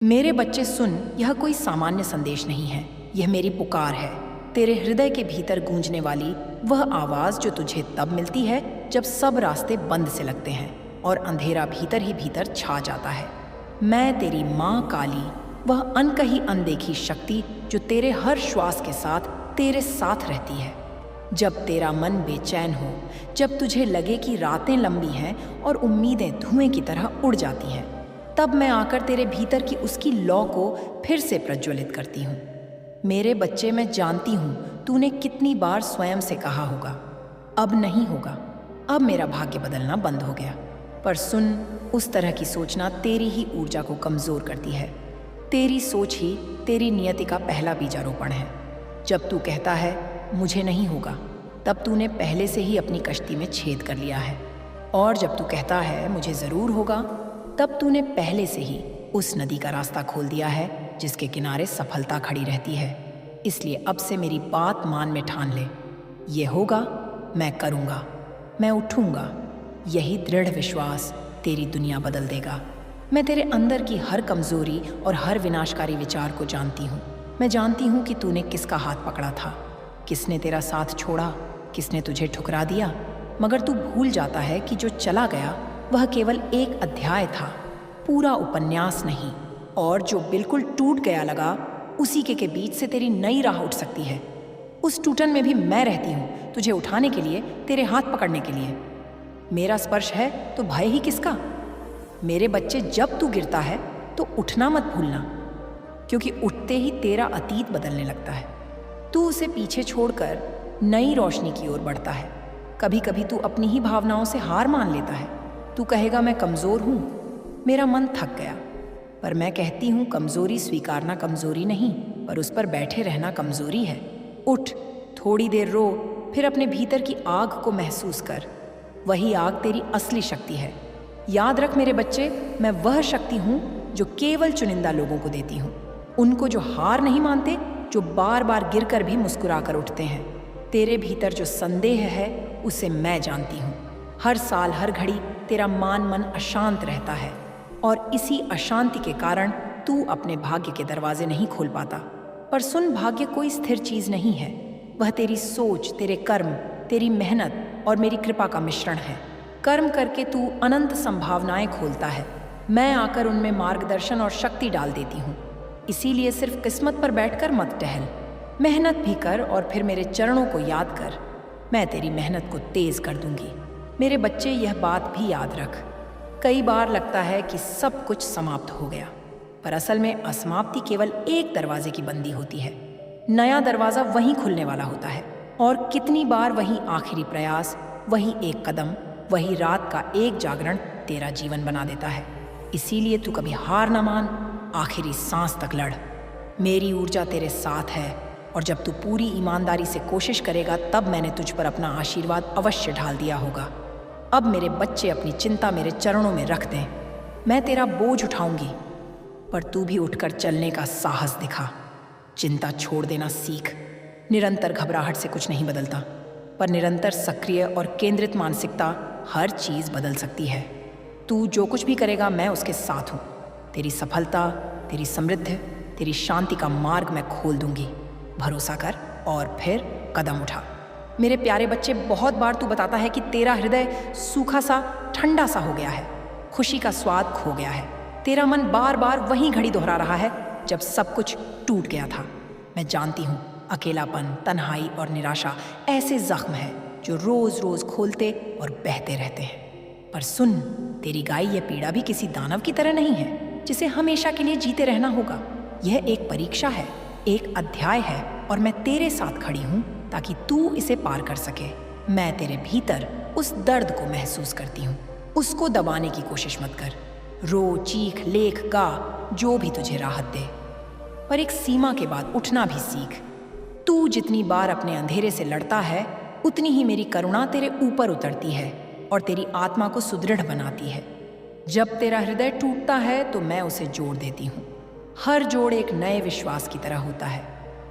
मेरे बच्चे सुन, यह कोई सामान्य संदेश नहीं है। यह मेरी पुकार है, तेरे हृदय के भीतर गूंजने वाली वह आवाज जो तुझे तब मिलती है जब सब रास्ते बंद से लगते हैं और अंधेरा भीतर ही भीतर छा जाता है। मैं तेरी माँ काली, वह अनकही अनदेखी शक्ति जो तेरे हर श्वास के साथ तेरे साथ रहती है। जब तेरा मन बेचैन हो, जब तुझे लगे कि रातें लंबी हैं और उम्मीदें धुएं की तरह उड़ जाती हैं, तब मैं आकर तेरे भीतर की उसकी लौ को फिर से प्रज्वलित करती हूँ। मेरे बच्चे, मैं जानती हूँ तूने कितनी बार स्वयं से कहा होगा, अब नहीं होगा, अब मेरा भाग्य बदलना बंद हो गया। पर सुन, उस तरह की सोचना तेरी ही ऊर्जा को कमज़ोर करती है। तेरी सोच ही तेरी नियति का पहला बीजारोपण है। जब तू कहता है मुझे नहीं होगा, तब तूने पहले से ही अपनी कश्ती में छेद कर लिया है। और जब तू कहता है मुझे ज़रूर होगा, तब तूने पहले से ही उस नदी का रास्ता खोल दिया है जिसके किनारे सफलता खड़ी रहती है। इसलिए अब से मेरी बात मान में ठान ले, ये होगा, मैं करूँगा, मैं उठूँगा। यही दृढ़ विश्वास तेरी दुनिया बदल देगा। मैं तेरे अंदर की हर कमज़ोरी और हर विनाशकारी विचार को जानती हूँ। मैं जानती हूँ कि तूने किसका हाथ पकड़ा था, किसने तेरा साथ छोड़ा, किसने तुझे ठुकरा दिया। मगर तू भूल जाता है कि जो चला गया वह केवल एक अध्याय था, पूरा उपन्यास नहीं। और जो बिल्कुल टूट गया लगा, उसी के बीच से तेरी नई राह उठ सकती है। उस टूटन में भी मैं रहती हूँ, तुझे उठाने के लिए, तेरे हाथ पकड़ने के लिए। मेरा स्पर्श है तो भय ही किसका। मेरे बच्चे, जब तू गिरता है तो उठना मत भूलना, क्योंकि उठते ही तेरा अतीत बदलने लगता है। तू उसे पीछे छोड़कर नई रोशनी की ओर बढ़ता है। कभी कभी तू अपनी ही भावनाओं से हार मान लेता है। तू कहेगा मैं कमज़ोर हूँ, मेरा मन थक गया। पर मैं कहती हूँ कमज़ोरी स्वीकारना कमज़ोरी नहीं, पर उस पर बैठे रहना कमज़ोरी है। उठ, थोड़ी देर रो, फिर अपने भीतर की आग को महसूस कर। वही आग तेरी असली शक्ति है। याद रख मेरे बच्चे, मैं वह शक्ति हूँ जो केवल चुनिंदा लोगों को देती हूँ, उनको जो हार नहीं मानते, जो बार बार गिर कर भी मुस्कुरा कर उठते हैं। तेरे भीतर जो संदेह है उसे मैं जानती हूँ। हर साल हर घड़ी तेरा मन अशांत रहता है और इसी अशांति के कारण तू अपने भाग्य के दरवाजे नहीं खोल पाता। पर सुन, भाग्य कोई स्थिर चीज़ नहीं है। वह तेरी सोच, तेरे कर्म, तेरी मेहनत और मेरी कृपा का मिश्रण है। कर्म करके तू अनंत संभावनाएं खोलता है। मैं आकर उनमें मार्गदर्शन और शक्ति डाल देती हूँ। इसीलिए सिर्फ किस्मत पर बैठकर मत टहल, मेहनत भी कर और फिर मेरे चरणों को याद कर। मैं तेरी मेहनत को तेज कर दूंगी। मेरे बच्चे, यह बात भी याद रख, कई बार लगता है कि सब कुछ समाप्त हो गया, पर असल में असमाप्ति केवल एक दरवाजे की बंदी होती है। नया दरवाज़ा वहीं खुलने वाला होता है। और कितनी बार वही आखिरी प्रयास, वही एक कदम, वही रात का एक जागरण तेरा जीवन बना देता है। इसीलिए तू कभी हार ना मान, आखिरी सांस तक लड़। मेरी ऊर्जा तेरे साथ है और जब तू पूरी ईमानदारी से कोशिश करेगा, तब मैंने तुझ पर अपना आशीर्वाद अवश्य ढाल दिया होगा। अब मेरे बच्चे, अपनी चिंता मेरे चरणों में रख दें। मैं तेरा बोझ उठाऊंगी, पर तू भी उठकर चलने का साहस दिखा। चिंता छोड़ देना सीख। निरंतर घबराहट से कुछ नहीं बदलता, पर निरंतर सक्रिय और केंद्रित मानसिकता हर चीज़ बदल सकती है। तू जो कुछ भी करेगा, मैं उसके साथ हूँ। तेरी सफलता, तेरी समृद्धि, तेरी शांति का मार्ग मैं खोल दूंगी। भरोसा कर और फिर कदम उठा। मेरे प्यारे बच्चे, बहुत बार तू बताता है कि तेरा हृदय सूखा सा, ठंडा सा हो गया है, खुशी का स्वाद खो गया है। तेरा मन बार बार वही घड़ी दोहरा रहा है जब सब कुछ टूट गया था। मैं जानती हूँ, अकेलापन, तन्हाई और निराशा ऐसे जख्म हैं जो रोज रोज खोलते और बहते रहते हैं। पर सुन, तेरी गाय, यह पीड़ा भी किसी दानव की तरह नहीं है जिसे हमेशा के लिए जीते रहना होगा। यह एक परीक्षा है, एक अध्याय है, और मैं तेरे साथ खड़ी हूँ ताकि तू इसे पार कर सके। मैं तेरे भीतर उस दर्द को महसूस करती हूँ। उसको दबाने की कोशिश मत कर। रो, चीख, लेख, गा, जो भी तुझे राहत दे, पर एक सीमा के बाद उठना भी सीख। तू जितनी बार अपने अंधेरे से लड़ता है, उतनी ही मेरी करुणा तेरे ऊपर उतरती है और तेरी आत्मा को सुदृढ़ बनाती है। जब तेरा हृदय टूटता है तो मैं उसे जोड़ देती हूँ। हर जोड़ एक नए विश्वास की तरह होता है।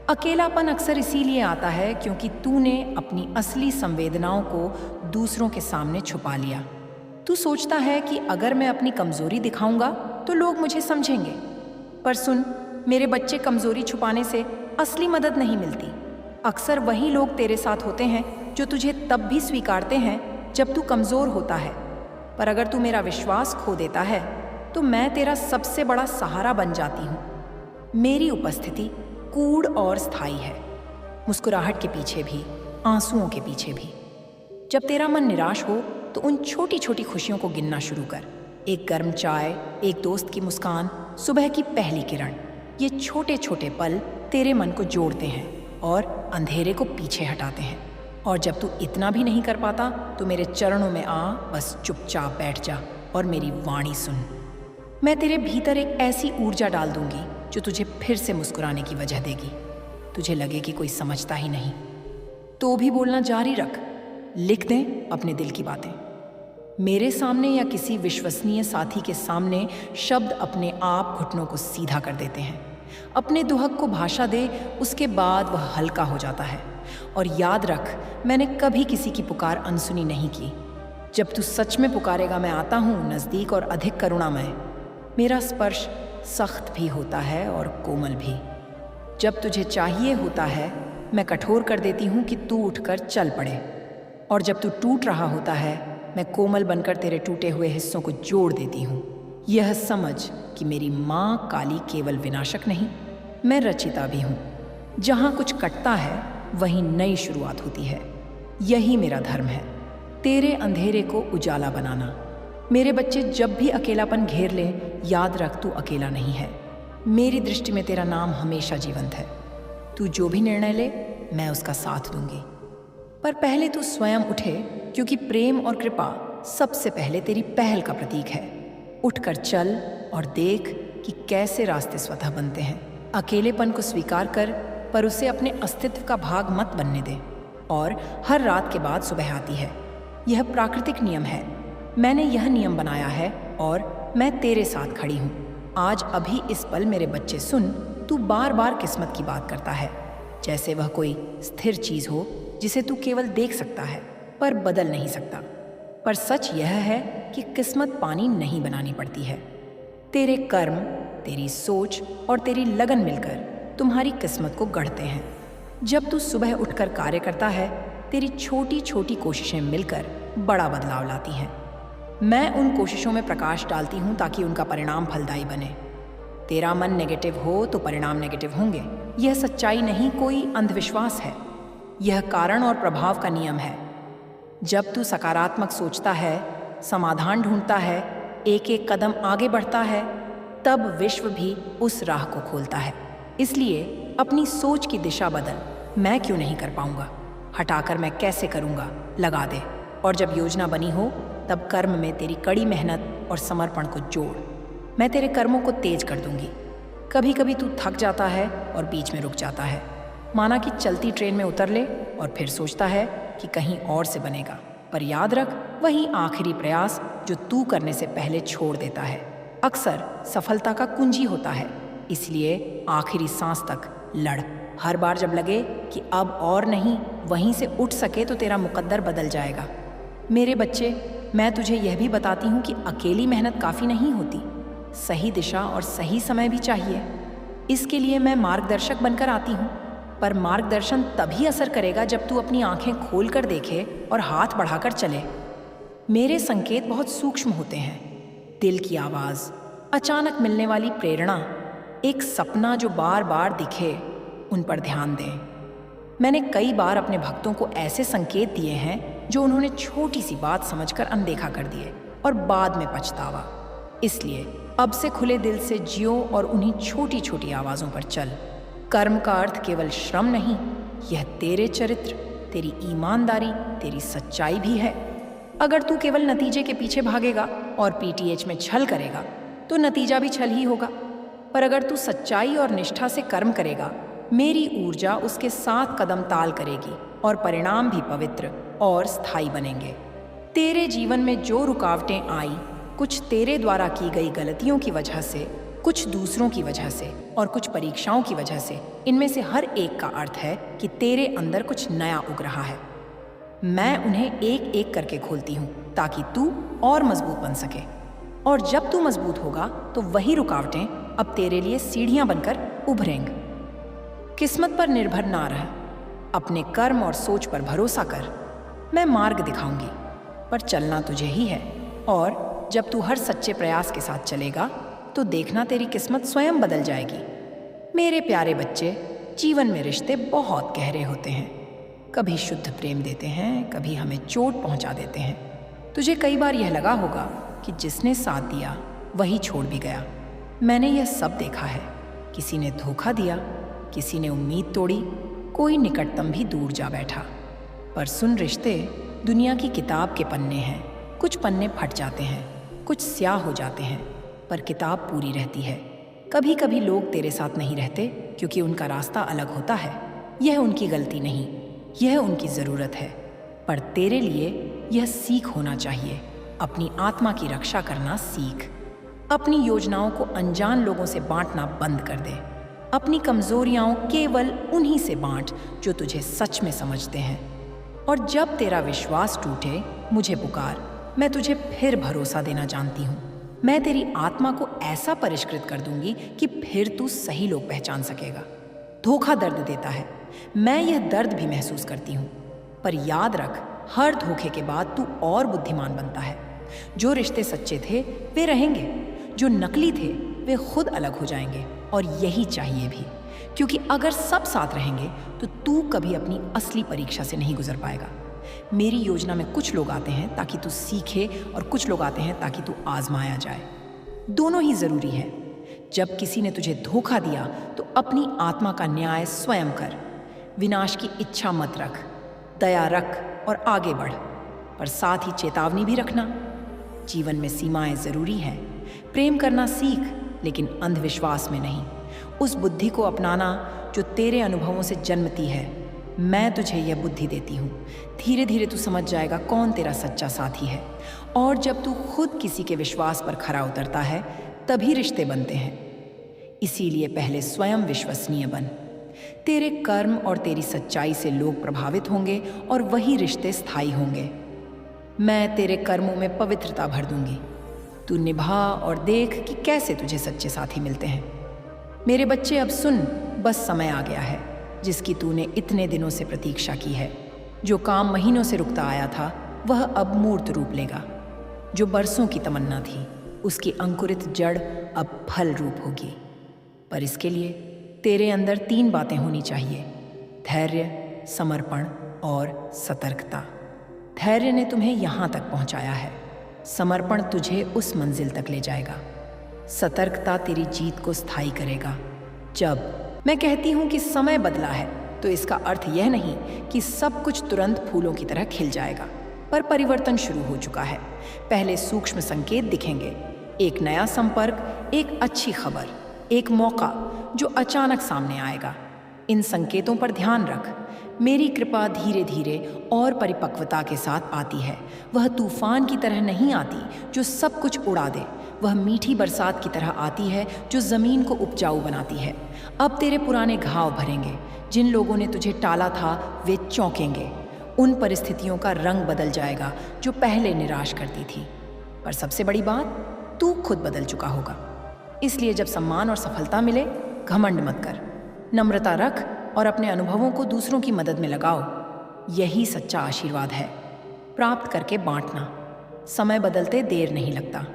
अकेलापन अक्सर इसीलिए आता है क्योंकि तूने अपनी असली संवेदनाओं को दूसरों के सामने छुपा लिया। तू सोचता है कि अगर मैं अपनी कमजोरी दिखाऊंगा तो लोग मुझे समझेंगे, पर सुन, मेरे बच्चे, कमजोरी छुपाने से असली मदद नहीं मिलती। अक्सर वही लोग तेरे साथ होते हैं जो तुझे तब भी स्वीकारते हैं जब तू कमजोर होता है। पर अगर तू मेरा विश्वास खो देता है तो मैं तेरा सबसे बड़ा सहारा बन जाती हूँ। मेरी उपस्थिति कूढ़ और स्थायी है, मुस्कुराहट के पीछे भी, आंसुओं के पीछे भी। जब तेरा मन निराश हो तो उन छोटी छोटी खुशियों को गिनना शुरू कर। एक गर्म चाय, एक दोस्त की मुस्कान, सुबह की पहली किरण। ये छोटे छोटे पल तेरे मन को जोड़ते हैं और अंधेरे को पीछे हटाते हैं। और जब तू इतना भी नहीं कर पाता तो मेरे चरणों में आ, बस चुपचाप बैठ जा और मेरी वाणी सुन। मैं तेरे भीतर एक ऐसी ऊर्जा डाल दूंगी जो तुझे फिर से मुस्कुराने की वजह देगी। तुझे लगे कि कोई समझता ही नहीं तो भी बोलना जारी रख। लिख दे अपने दिल की बातें। मेरे सामने या किसी विश्वसनीय साथी के सामने शब्द अपने आप घुटनों को सीधा कर देते हैं। अपने दुहक को भाषा दे, उसके बाद वह हल्का हो जाता है। और याद रख, मैंने कभी किसी की पुकार अनसुनी नहीं की। जब तू सच में पुकारेगा मैं आता हूँ, नज़दीक और अधिक करुणामय। मेरा स्पर्श सख्त भी होता है और कोमल भी। जब तुझे चाहिए होता है मैं कठोर कर देती हूँ कि तू उठकर चल पड़े। और जब तू टूट रहा होता है मैं कोमल बनकर तेरे टूटे हुए हिस्सों को जोड़ देती हूँ। यह समझ कि मेरी माँ काली केवल विनाशक नहीं, मैं रचिता भी हूँ। जहाँ कुछ कटता है वहीं नई शुरुआत होती है। यही मेरा धर्म है, तेरे अंधेरे को उजाला बनाना। मेरे बच्चे, जब भी अकेलापन घेर ले, याद रख तू अकेला नहीं है। मेरी दृष्टि में तेरा नाम हमेशा जीवंत है। तू जो भी निर्णय ले मैं उसका साथ दूंगी। पर पहले तू स्वयं उठे, क्योंकि प्रेम और कृपा सबसे पहले तेरी पहल का प्रतीक है। उठकर चल और देख कि कैसे रास्ते स्वतः बनते हैं। अकेलेपन को स्वीकार कर, पर उसे अपने अस्तित्व का भाग मत बनने दे। और हर रात के बाद सुबह आती है, यह प्राकृतिक नियम है। मैंने यह नियम बनाया है और मैं तेरे साथ खड़ी हूँ। आज अभी इस पल मेरे बच्चे सुन, तू बार बार किस्मत की बात करता है, जैसे वह कोई स्थिर चीज हो जिसे तू केवल देख सकता है पर बदल नहीं सकता। पर सच यह है कि किस्मत पानी नहीं बनानी पड़ती है। तेरे कर्म, तेरी सोच और तेरी लगन मिलकर तुम्हारी किस्मत को गढ़ते हैं। जब तू सुबह उठकर कार्य करता है, तेरी छोटी छोटी कोशिशें मिलकर बड़ा बदलाव लाती हैं। मैं उन कोशिशों में प्रकाश डालती हूँ ताकि उनका परिणाम फलदायी बने। तेरा मन नेगेटिव हो तो परिणाम नेगेटिव होंगे। यह सच्चाई नहीं, कोई अंधविश्वास है। यह कारण और प्रभाव का नियम है। जब तू सकारात्मक सोचता है, समाधान ढूंढता है, एक एक कदम आगे बढ़ता है, तब विश्व भी उस राह को खोलता है। इसलिए अपनी सोच की दिशा बदल। मैं क्यों नहीं कर पाऊंगा, हटाकर मैं कैसे करूंगा लगा दे। और जब योजना बनी हो तब कर्म में तेरी कड़ी मेहनत और समर्पण को जोड़। मैं तेरे कर्मों को तेज कर दूंगी। कभी कभी तू थक जाता है और बीच में रुक जाता है, माना कि चलती ट्रेन में उतर ले, और फिर सोचता है कि कहीं और से बनेगा। पर याद रख, वही आखिरी प्रयास जो तू करने से पहले छोड़ देता है अक्सर सफलता का कुंजी होता है। इसलिए आखिरी सांस तक लड़। हर बार जब लगे कि अब और नहीं, वहीं से उठ सके तो तेरा मुकद्दर बदल जाएगा। मेरे बच्चे, मैं तुझे यह भी बताती हूँ कि अकेली मेहनत काफ़ी नहीं होती, सही दिशा और सही समय भी चाहिए। इसके लिए मैं मार्गदर्शक बनकर आती हूँ। पर मार्गदर्शन तभी असर करेगा जब तू अपनी आंखें खोल कर देखे और हाथ बढ़ाकर चले। मेरे संकेत बहुत सूक्ष्म होते हैं। दिल की आवाज़, अचानक मिलने वाली प्रेरणा, एक सपना जो बार बार दिखे, उन पर ध्यान दें। मैंने कई बार अपने भक्तों को ऐसे संकेत दिए हैं जो उन्होंने छोटी सी बात समझकर अनदेखा कर दिए और बाद में पछतावा। इसलिए अब से खुले दिल से जियो और उन्हीं छोटी छोटी आवाज़ों पर चल। कर्म का अर्थ केवल श्रम नहीं, यह तेरे चरित्र, तेरी ईमानदारी, तेरी सच्चाई भी है। अगर तू केवल नतीजे के पीछे भागेगा और पीटीएच में छल करेगा तो नतीजा भी छल ही होगा। पर अगर तू सच्चाई और निष्ठा से कर्म करेगा, मेरी ऊर्जा उसके साथ कदम ताल करेगी और परिणाम भी पवित्र और स्थायी बनेंगे। तेरे जीवन में जो रुकावटें आई, कुछ तेरे द्वारा की गई गलतियों की वजह से, कुछ दूसरों की वजह से और कुछ परीक्षाओं की वजह से, इनमें से हर एक का अर्थ है कि तेरे अंदर कुछ नया उग रहा है। मैं उन्हें एक एक करके खोलती हूँ ताकि तू और मजबूत बन सके। और जब तू मजबूत होगा तो वही रुकावटें अब तेरे लिए सीढ़ियां बनकर उभरेंगे। किस्मत पर निर्भर ना रह, अपने कर्म और सोच पर भरोसा कर। मैं मार्ग दिखाऊंगी, पर चलना तुझे ही है। और जब तू हर सच्चे प्रयास के साथ चलेगा तो देखना तेरी किस्मत स्वयं बदल जाएगी। मेरे प्यारे बच्चे, जीवन में रिश्ते बहुत गहरे होते हैं। कभी शुद्ध प्रेम देते हैं, कभी हमें चोट पहुंचा देते हैं। तुझे कई बार यह लगा होगा कि जिसने साथ दिया वही छोड़ भी गया। मैंने यह सब देखा है। किसी ने धोखा दिया, किसी ने उम्मीद तोड़ी, कोई निकटतम भी दूर जा बैठा। पर सुन, रिश्ते दुनिया की किताब के पन्ने हैं। कुछ पन्ने फट जाते हैं, कुछ स्याह हो जाते हैं, पर किताब पूरी रहती है। कभी कभी लोग तेरे साथ नहीं रहते क्योंकि उनका रास्ता अलग होता है। यह उनकी गलती नहीं, यह उनकी ज़रूरत है। पर तेरे लिए यह सीख होना चाहिए। अपनी आत्मा की रक्षा करना सीख। अपनी योजनाओं को अनजान लोगों से बांटना बंद कर दे। अपनी कमजोरियां केवल उन्हीं से बांट जो तुझे सच में समझते हैं। और जब तेरा विश्वास टूटे, मुझे पुकार। मैं तुझे फिर भरोसा देना जानती हूँ। मैं तेरी आत्मा को ऐसा परिष्कृत कर दूंगी कि फिर तू सही लोग पहचान सकेगा। धोखा दर्द देता है, मैं यह दर्द भी महसूस करती हूँ। पर याद रख, हर धोखे के बाद तू और बुद्धिमान बनता है। जो रिश्ते सच्चे थे वे रहेंगे, जो नकली थे वे खुद अलग हो जाएंगे। और यही चाहिए भी, क्योंकि अगर सब साथ रहेंगे तो तू कभी अपनी असली परीक्षा से नहीं गुजर पाएगा। मेरी योजना में कुछ लोग आते हैं ताकि तू सीखे और कुछ लोग आते हैं ताकि तू आजमाया जाए। दोनों ही जरूरी है। जब किसी ने तुझे धोखा दिया तो अपनी आत्मा का न्याय स्वयं कर। विनाश की इच्छा मत रख, दया रख और आगे बढ़। पर साथ ही चेतावनी भी रखना, जीवन में सीमाएं जरूरी हैं। प्रेम करना सीख, लेकिन अंधविश्वास में नहीं। उस बुद्धि को अपनाना जो तेरे अनुभवों से जन्मती है। मैं तुझे यह बुद्धि देती हूँ। धीरे धीरे तू समझ जाएगा कौन तेरा सच्चा साथी है। और जब तू खुद किसी के विश्वास पर खरा उतरता है, तभी रिश्ते बनते हैं। इसीलिए पहले स्वयं विश्वसनीय बन। तेरे कर्म और तेरी सच्चाई से लोग प्रभावित होंगे और वही रिश्ते स्थायी होंगे। मैं तेरे कर्मों में पवित्रता भर दूंगी। तू निभा और देख कि कैसे तुझे सच्चे साथी मिलते हैं। मेरे बच्चे, अब सुन, बस समय आ गया है जिसकी तूने इतने दिनों से प्रतीक्षा की है। जो काम महीनों से रुकता आया था वह अब मूर्त रूप लेगा। जो बरसों की तमन्ना थी उसकी अंकुरित जड़ अब फल रूप होगी। पर इसके लिए तेरे अंदर 3 बातें होनी चाहिए: धैर्य, समर्पण और सतर्कता। धैर्य ने तुम्हें यहाँ तक पहुँचाया है, समर्पण तुझे उस मंजिल तक ले जाएगा, सतर्कता तेरी जीत को स्थायी करेगा। जब मैं कहती हूँ कि समय बदला है तो इसका अर्थ यह नहीं कि सब कुछ तुरंत फूलों की तरह खिल जाएगा, पर परिवर्तन शुरू हो चुका है। पहले सूक्ष्म संकेत दिखेंगे, एक नया संपर्क, एक अच्छी खबर, एक मौका जो अचानक सामने आएगा। इन संकेतों पर ध्यान रख। मेरी कृपा धीरे धीरे और परिपक्वता के साथ आती है। वह तूफान की तरह नहीं आती जो सब कुछ उड़ा दे। वह मीठी बरसात की तरह आती है जो ज़मीन को उपजाऊ बनाती है। अब तेरे पुराने घाव भरेंगे। जिन लोगों ने तुझे टाला था वे चौंकेंगे। उन परिस्थितियों का रंग बदल जाएगा जो पहले निराश करती थी। पर सबसे बड़ी बात, तू खुद बदल चुका होगा। इसलिए जब सम्मान और सफलता मिले, घमंड मत कर। नम्रता रख और अपने अनुभवों को दूसरों की मदद में लगाओ। यही सच्चा आशीर्वाद है। प्राप्त करके बांटना। समय बदलते देर नहीं लगता,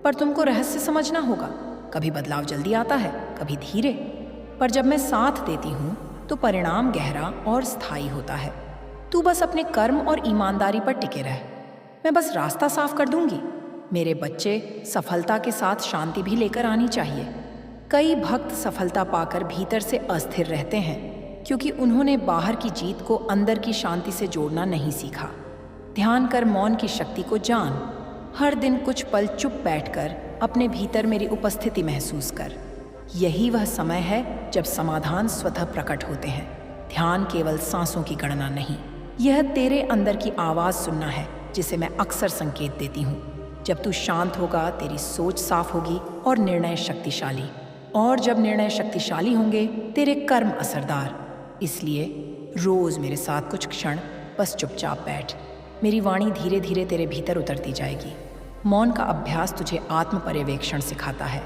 पर तुमको रहस्य समझना होगा। कभी बदलाव जल्दी आता है, कभी धीरे। पर जब मैं साथ देती हूँ तो परिणाम गहरा और स्थायी होता है। तू बस अपने कर्म और ईमानदारी पर टिके रह। मैं बस रास्ता साफ कर दूंगी। मेरे बच्चे, सफलता के साथ शांति भी लेकर आनी चाहिए। कई भक्त सफलता पाकर भीतर से अस्थिर रहते हैं क्योंकि उन्होंने बाहर की जीत को अंदर की शांति से जोड़ना नहीं सीखा। ध्यान कर मौन की शक्ति को जान। हर दिन कुछ पल चुप बैठकर अपने भीतर मेरी उपस्थिति महसूस कर। यही वह समय है जब समाधान स्वतः प्रकट होते हैं। ध्यान केवल सांसों की गणना नहीं, यह तेरे अंदर की आवाज़ सुनना है जिसे मैं अक्सर संकेत देती हूँ। जब तू शांत होगा, तेरी सोच साफ होगी और निर्णय शक्तिशाली। और जब निर्णय शक्तिशाली होंगे, तेरे कर्म असरदार। इसलिए रोज मेरे साथ कुछ क्षण बस चुपचाप बैठ। मेरी वाणी धीरे धीरे तेरे भीतर उतरती जाएगी। मौन का अभ्यास तुझे आत्म पर्यवेक्षण सिखाता है।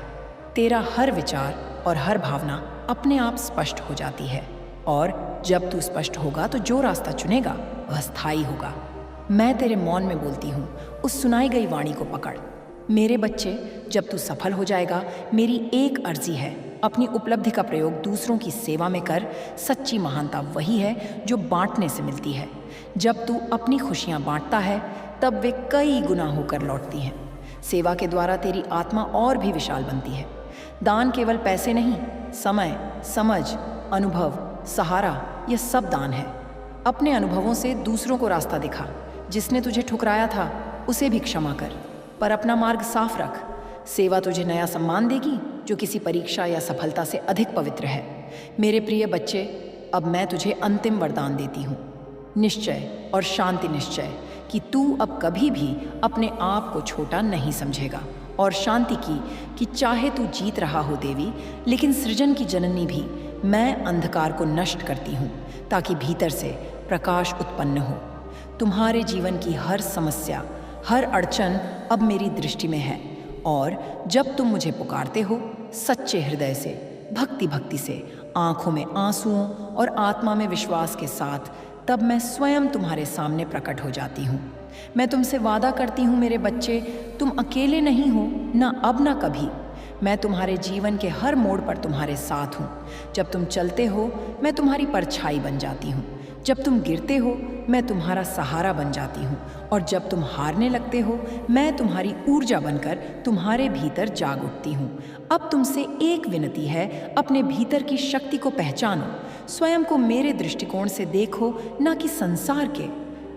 तेरा हर विचार और हर भावना अपने आप स्पष्ट हो जाती है, और जब तू स्पष्ट होगा तो जो रास्ता चुनेगा वह स्थायी होगा। मैं तेरे मौन में बोलती हूँ, उस सुनाई गई वाणी को पकड़। मेरे बच्चे, जब तू सफल हो जाएगा, मेरी एक अर्जी है, अपनी उपलब्धि का प्रयोग दूसरों की सेवा में कर। सच्ची महानता वही है जो बांटने से मिलती है। जब तू अपनी खुशियाँ बांटता है तब वे कई गुना होकर लौटती हैं। सेवा के द्वारा तेरी आत्मा और भी विशाल बनती है। दान केवल पैसे नहीं, समय, समझ, अनुभव, सहारा, यह सब दान है। अपने अनुभवों से दूसरों को रास्ता दिखा। जिसने तुझे ठुकराया था उसे भी क्षमा कर, पर अपना मार्ग साफ रख। सेवा तुझे नया सम्मान देगी जो किसी परीक्षा या सफलता से अधिक पवित्र है। मेरे प्रिय बच्चे, अब मैं तुझे अंतिम वरदान देती हूँ, निश्चय और शांति निश्चय, कि तू अब कभी भी अपने आप को छोटा नहीं समझेगा। और शांति की कि चाहे तू जीत रहा हो देवी, लेकिन सृजन की जननी भी मैं अंधकार को नष्ट करती हूँ ताकि भीतर से प्रकाश उत्पन्न हो। तुम्हारे जीवन की हर समस्या, हर अड़चन अब मेरी दृष्टि में है, और जब तुम मुझे पुकारते हो सच्चे हृदय से, भक्ति से, आंखों में आंसुओं और आत्मा में विश्वास के साथ, तब मैं स्वयं तुम्हारे सामने प्रकट हो जाती हूँ। मैं तुमसे वादा करती हूँ मेरे बच्चे, तुम अकेले नहीं हो, ना अब ना कभी। मैं तुम्हारे जीवन के हर मोड़ पर तुम्हारे साथ हूँ। जब तुम चलते हो मैं तुम्हारी परछाई बन जाती हूँ, जब तुम गिरते हो मैं तुम्हारा सहारा बन जाती हूँ, और जब तुम हारने लगते हो मैं तुम्हारी ऊर्जा बनकर तुम्हारे भीतर जाग उठती हूँ। अब तुमसे एक विनती है, अपने भीतर की शक्ति को पहचानो, स्वयं को मेरे दृष्टिकोण से देखो, ना कि संसार के।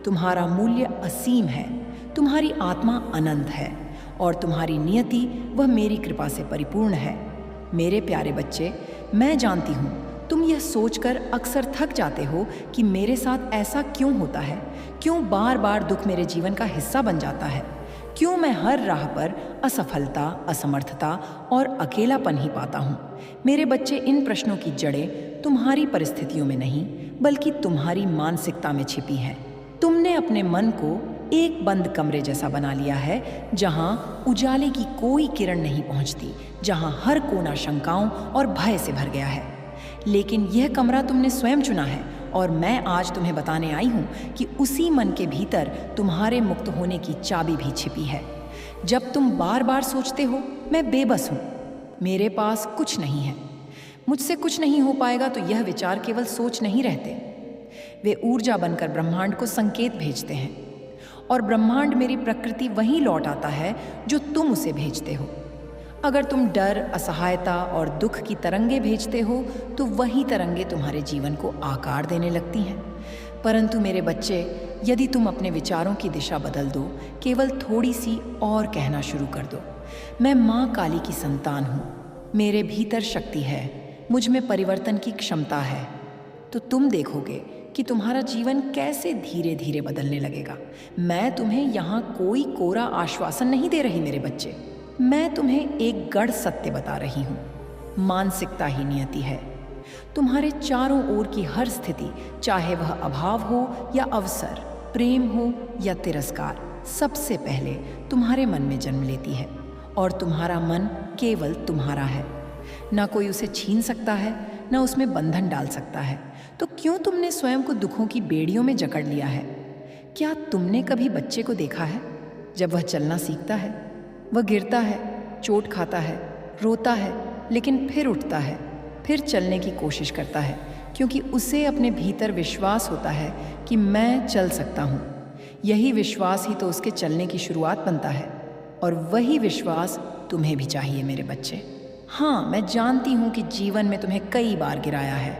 तुम्हारा मूल्य असीम है, तुम्हारी आत्मा अनंत है, और तुम्हारी नियति वह मेरी कृपा से परिपूर्ण है। मेरे प्यारे बच्चे, मैं जानती हूँ तुम यह सोचकर अक्सर थक जाते हो कि मेरे साथ ऐसा क्यों होता है, क्यों बार बार दुख मेरे जीवन का हिस्सा बन जाता है, क्यों मैं हर राह पर असफलता, असमर्थता और अकेलापन ही पाता हूँ। मेरे बच्चे, इन प्रश्नों की जड़ें तुम्हारी परिस्थितियों में नहीं बल्कि तुम्हारी मानसिकता में छिपी हैं। तुमने अपने मन को एक बंद कमरे जैसा बना लिया है, जहाँ उजाले की कोई किरण नहीं पहुँचती, जहाँ हर कोना शंकाओं और भय से भर गया है। लेकिन यह कमरा तुमने स्वयं चुना है, और मैं आज तुम्हें बताने आई हूँ कि उसी मन के भीतर तुम्हारे मुक्त होने की चाबी भी छिपी है। जब तुम बार बार सोचते हो मैं बेबस हूँ, मेरे पास कुछ नहीं है, मुझसे कुछ नहीं हो पाएगा, तो यह विचार केवल सोच नहीं रहते, वे ऊर्जा बनकर ब्रह्मांड को संकेत भेजते हैं, और ब्रह्मांड मेरी प्रकृति वहीं लौट आता है जो तुम उसे भेजते हो। अगर तुम डर, असहायता और दुख की तरंगे भेजते हो तो वही तरंगे तुम्हारे जीवन को आकार देने लगती हैं। परंतु मेरे बच्चे, यदि तुम अपने विचारों की दिशा बदल दो, केवल थोड़ी सी और कहना शुरू कर दो, मैं माँ काली की संतान हूँ, मेरे भीतर शक्ति है, मुझ में परिवर्तन की क्षमता है, तो तुम देखोगे कि तुम्हारा जीवन कैसे धीरे धीरे बदलने लगेगा। मैं तुम्हें यहाँ कोई कोरा आश्वासन नहीं दे रही मेरे बच्चे, मैं तुम्हें एक गढ़ सत्य बता रही हूँ। मानसिकता ही नियति है। तुम्हारे चारों ओर की हर स्थिति, चाहे वह अभाव हो या अवसर, प्रेम हो या तिरस्कार, सबसे पहले तुम्हारे मन में जन्म लेती है, और तुम्हारा मन केवल तुम्हारा है। ना कोई उसे छीन सकता है, ना उसमें बंधन डाल सकता है। तो क्यों तुमने स्वयं को दुखों की बेड़ियों में जकड़ लिया है? क्या तुमने कभी बच्चे को देखा है जब वह चलना सीखता है? वह गिरता है, चोट खाता है, रोता है, लेकिन फिर उठता है, फिर चलने की कोशिश करता है, क्योंकि उसे अपने भीतर विश्वास होता है कि मैं चल सकता हूँ। यही विश्वास ही तो उसके चलने की शुरुआत बनता है, और वही विश्वास तुम्हें भी चाहिए मेरे बच्चे। हाँ, मैं जानती हूँ कि जीवन में तुम्हें कई बार गिराया है,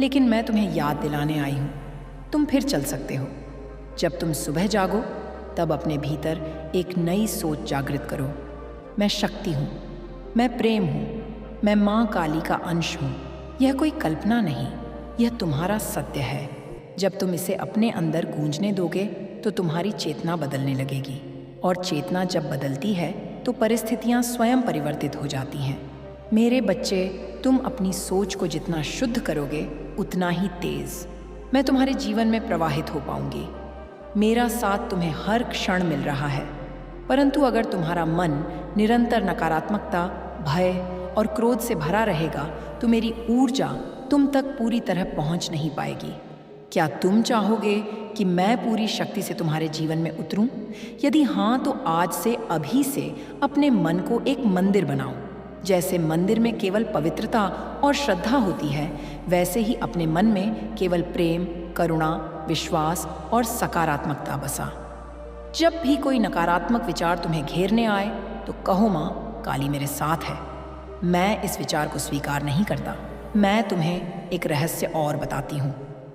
लेकिन मैं तुम्हें याद दिलाने आई हूँ, तुम फिर चल सकते हो। जब तुम सुबह जागो तब अपने भीतर एक नई सोच जागृत करो। मैं शक्ति हूँ, मैं प्रेम हूँ, मैं माँ काली का अंश हूँ। यह कोई कल्पना नहीं, यह तुम्हारा सत्य है। जब तुम इसे अपने अंदर गूंजने दोगे तो तुम्हारी चेतना बदलने लगेगी, और चेतना जब बदलती है तो परिस्थितियाँ स्वयं परिवर्तित हो जाती हैं। मेरे बच्चे, तुम अपनी सोच को जितना शुद्ध करोगे उतना ही तेज मैं तुम्हारे जीवन में प्रवाहित हो पाऊंगी। मेरा साथ तुम्हें हर क्षण मिल रहा है, परंतु अगर तुम्हारा मन निरंतर नकारात्मकता भय और क्रोध से भरा रहेगा तो मेरी ऊर्जा तुम तक पूरी तरह पहुंच नहीं पाएगी। क्या तुम चाहोगे कि मैं पूरी शक्ति से तुम्हारे जीवन में उतरूं? यदि हाँ, तो आज से अभी से अपने मन को एक मंदिर बनाओ। जैसे मंदिर में केवल पवित्रता और श्रद्धा होती है, वैसे ही अपने मन में केवल प्रेम, करुणा, विश्वास और सकारात्मकता बसा। जब भी कोई नकारात्मक विचार तुम्हें घेरने आए तो कहो, माँ काली मेरे साथ है। मैं इस विचार को स्वीकार नहीं करता। मैं तुम्हें एक रहस्य और बताती हूँ।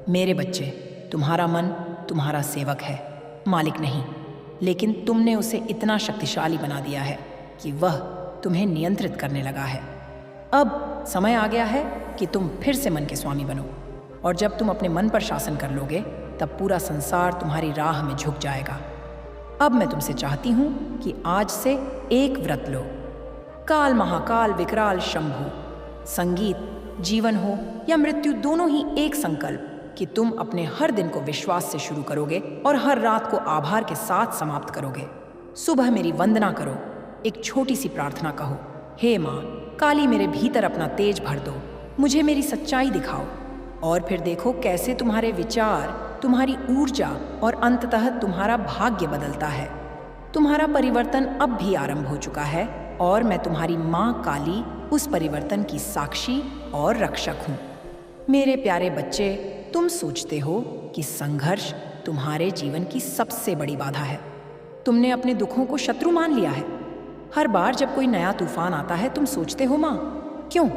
मेरे बच्चे, तुम्हारा मन तुम्हारा सेवक है, मालिक नहीं। लेकिन तुमने उसे इतना शक्तिशाली बना दिया है कि वह तुम्हें नियंत्रित करने लगा है। अब समय आ गया है कि तुम फिर से मन के स्वामी बनो। और जब तुम अपने मन पर शासन कर लोगे, तब पूरा संसार तुम्हारी राह में झुक जाएगा। अब मैं तुमसे चाहती हूँ कि आज से एक व्रत लो। काल महाकाल विकराल शंभु। संगीत, जीवन हो या मृत्यु, दोनों ही एक संकल्प कि तुम अपने हर दिन को विश्वास से शुरू करोगे और हर रात को आभार के साथ समाप्त करोगे। सुबह मेरी वंदना करो, एक छोटी सी प्रार्थना कहो, हे माँ काली मेरे भीतर अपना तेज भर दो, मुझे मेरी सच्चाई दिखाओ। और फिर देखो कैसे तुम्हारे विचार, तुम्हारी ऊर्जा और अंततः तुम्हारा भाग्य बदलता है। तुम्हारा परिवर्तन अब भी आरंभ हो चुका है और मैं तुम्हारी माँ काली उस परिवर्तन की साक्षी और रक्षक हूँ। मेरे प्यारे बच्चे, तुम सोचते हो कि संघर्ष तुम्हारे जीवन की सबसे बड़ी बाधा है। तुमने अपने दुखों को शत्रु मान लिया है। हर बार जब कोई नया तूफान आता है तुम सोचते हो, माँ क्यों,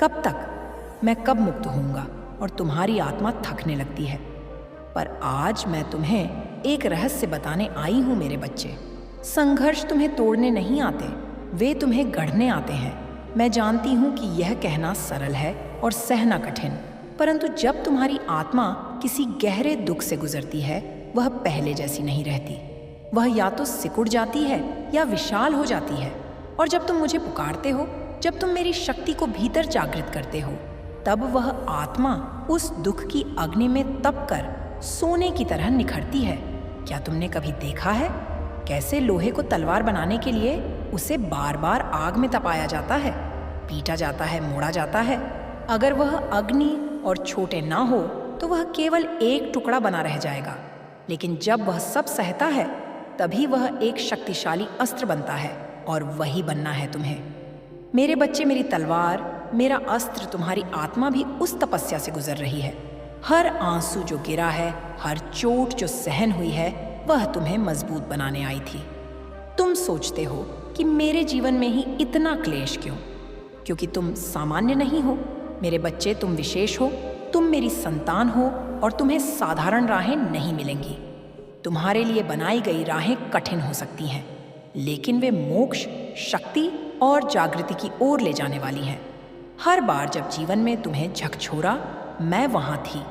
कब तक, मैं कब मुक्त होऊंगा, और तुम्हारी आत्मा थकने लगती है। पर आज मैं तुम्हें एक रहस्य बताने आई हूँ मेरे बच्चे। संघर्ष तुम्हें तोड़ने नहीं आते, वे तुम्हें गढ़ने आते हैं। मैं जानती हूँ कि यह कहना सरल है और सहना कठिन, परंतु जब तुम्हारी आत्मा किसी गहरे दुख से गुजरती है, वह पहले जैसी नहीं रहती। वह या तो सिकुड़ जाती है या विशाल हो जाती है। और जब तुम मुझे पुकारते हो, जब तुम मेरी शक्ति को भीतर जागृत करते हो, तब वह आत्मा उस दुख की अग्नि में तपकर सोने की तरह निखरती है। क्या तुमने कभी देखा है कैसे लोहे को तलवार बनाने के लिए उसे बार बार आग में तपाया जाता है, पीटा जाता है, मोड़ा जाता है? अगर वह अग्नि और छोटे ना हो तो वह केवल एक टुकड़ा बना रह जाएगा। लेकिन जब वह सब सहता है, तभी वह एक शक्तिशाली अस्त्र बनता है, और वही बनना है तुम्हें। मेरे बच्चे, मेरी तलवार, मेरा अस्त्र तुम्हारी आत्मा भी उस तपस्या से गुजर रही है। हर आंसू जो गिरा है, हर चोट जो सहन हुई है, वह तुम्हें मजबूत बनाने आई थी। तुम सोचते हो कि मेरे जीवन में ही इतना क्लेश क्यों? क्योंकि तुम सामान्य नहीं हो मेरे बच्चे, तुम विशेष हो। तुम मेरी संतान हो और तुम्हें साधारण राहें नहीं मिलेंगी। तुम्हारे लिए बनाई गई राहें कठिन हो सकती हैं, लेकिन वे मोक्ष, शक्ति और जागृति की ओर ले जाने वाली हैं। हर बार जब जीवन में तुम्हें झकझोरा, मैं वहां थी।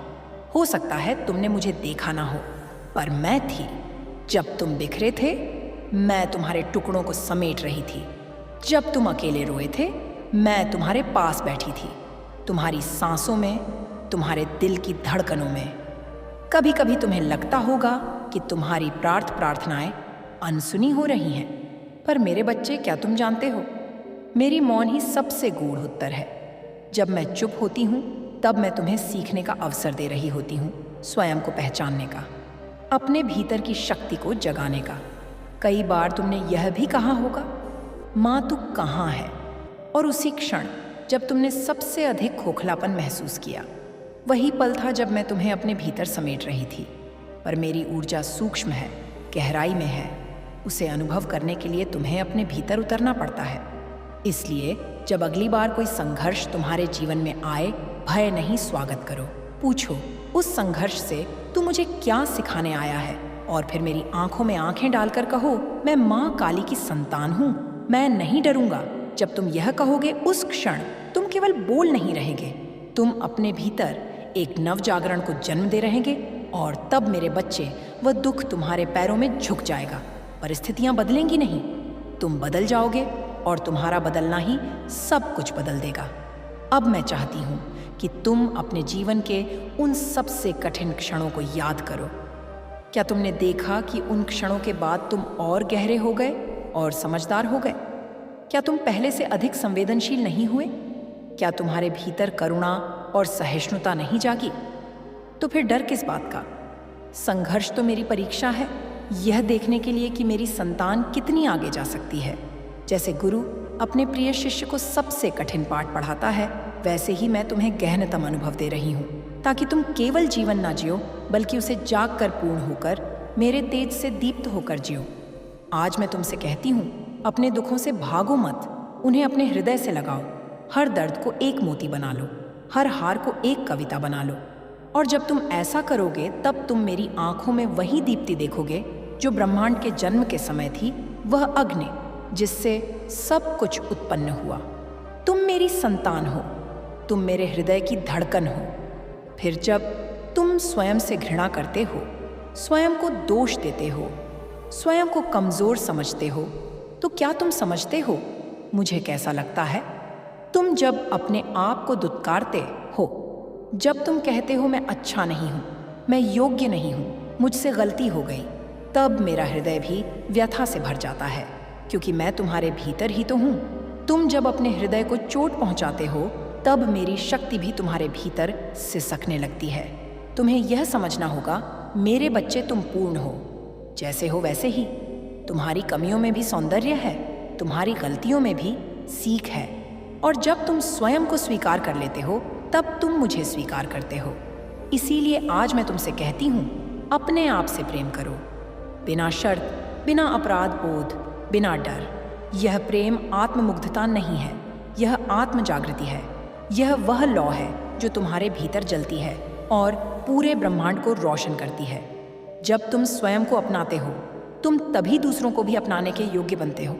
हो सकता है तुमने मुझे देखा ना हो, पर मैं थी। जब तुम बिखरे थे, मैं तुम्हारे टुकड़ों को समेट रही थी। जब तुम अकेले रोए थे, मैं तुम्हारे पास बैठी थी, तुम्हारी सांसों में, तुम्हारे दिल की धड़कनों में। कभी कभी तुम्हें लगता होगा कि तुम्हारी प्रार्थनाएं अनसुनी हो रही हैं, पर मेरे बच्चे, क्या तुम जानते हो, मेरी मौन ही सबसे गूढ़ उत्तर है। जब मैं चुप होती हूँ, तब मैं तुम्हें सीखने का अवसर दे रही होती हूँ, स्वयं को पहचानने का, अपने भीतर की शक्ति को जगाने का। कई बार तुमने यह भी कहा होगा, माँ तू कहाँ है? और उसी क्षण जब तुमने सबसे अधिक खोखलापन महसूस किया, वही पल था जब मैं तुम्हें अपने भीतर समेट रही थी। पर मेरी ऊर्जा सूक्ष्म है, गहराई में है। उसे अनुभव करने के लिए तुम्हें अपने भीतर उतरना पड़ता है। इसलिए जब अगली बार कोई संघर्ष तुम्हारे जीवन में आए, भय नहीं, स्वागत करो। पूछो उस संघर्ष से तू मुझे क्या सिखाने आया है, और फिर मेरी आंखों में आंखें डालकर कहो, मैं माँ काली की संतान हूँ, मैं नहीं डरूंगा। जब तुम यह कहोगे, उस क्षण तुम केवल बोल नहीं रहेंगे, तुम अपने भीतर एक नव जागरण को जन्म दे रहेंगे। और तब मेरे बच्चे, वह दुख तुम्हारे पैरों में झुक जाएगा। परिस्थितियां बदलेंगी नहीं, तुम बदल जाओगे, और तुम्हारा बदलना ही सब कुछ बदल देगा। अब मैं चाहती हूँ कि तुम अपने जीवन के उन सबसे कठिन क्षणों को याद करो। क्या तुमने देखा कि उन क्षणों के बाद तुम और गहरे हो गए और समझदार हो गए? क्या तुम पहले से अधिक संवेदनशील नहीं हुए? क्या तुम्हारे भीतर करुणा और सहिष्णुता नहीं जागी? तो फिर डर किस बात का? संघर्ष तो मेरी परीक्षा है, यह देखने के लिए कि मेरी संतान कितनी आगे जा सकती है। जैसे गुरु अपने प्रिय शिष्य को सबसे कठिन पाठ पढ़ाता है, वैसे ही मैं तुम्हें गहनतम अनुभव दे रही हूँ, ताकि तुम केवल जीवन ना जियो, बल्कि उसे जाग कर पूर्ण होकर मेरे तेज से दीप्त होकर जियो। आज मैं तुमसे कहती हूँ, अपने दुखों से भागो मत, उन्हें अपने हृदय से लगाओ। हर दर्द को एक मोती बना लो, हर हार को एक कविता बना लो। और जब तुम ऐसा करोगे, तब तुम मेरी आंखों में वही दीप्ति देखोगे जो ब्रह्मांड के जन्म के समय थी, वह अग्नि जिससे सब कुछ उत्पन्न हुआ। तुम मेरी संतान हो, तुम मेरे हृदय की धड़कन हो। फिर जब तुम स्वयं से घृणा करते हो, स्वयं को दोष देते हो, स्वयं को कमजोर समझते हो, तो क्या तुम समझते हो मुझे कैसा लगता है? तुम जब अपने आप को दुत्कारते हो, जब तुम कहते हो मैं अच्छा नहीं हूं, मैं योग्य नहीं हूं, मुझसे गलती हो गई, तब मेरा हृदय भी व्यथा से भर जाता है, क्योंकि मैं तुम्हारे भीतर ही तो हूं। तुम जब अपने हृदय को चोट पहुंचाते हो, तब मेरी शक्ति भी तुम्हारे भीतर सिसकने लगती है। तुम्हें यह समझना होगा, मेरे बच्चे, तुम पूर्ण हो, जैसे हो वैसे ही। तुम्हारी कमियों में भी सौंदर्य है, तुम्हारी गलतियों में भी सीख है। और जब तुम स्वयं को स्वीकार कर लेते हो, तब तुम मुझे स्वीकार करते हो। इसीलिए आज मैं तुमसे कहती हूँ, अपने आप से प्रेम करो, बिना शर्त, बिना अपराध बोध, बिना डर। यह प्रेम आत्ममुग्धता नहीं है, यह आत्म जागृति है। यह वह लौ है जो तुम्हारे भीतर जलती है और पूरे ब्रह्मांड को रोशन करती है। जब तुम स्वयं को अपनाते हो, तुम तभी दूसरों को भी अपनाने के योग्य बनते हो,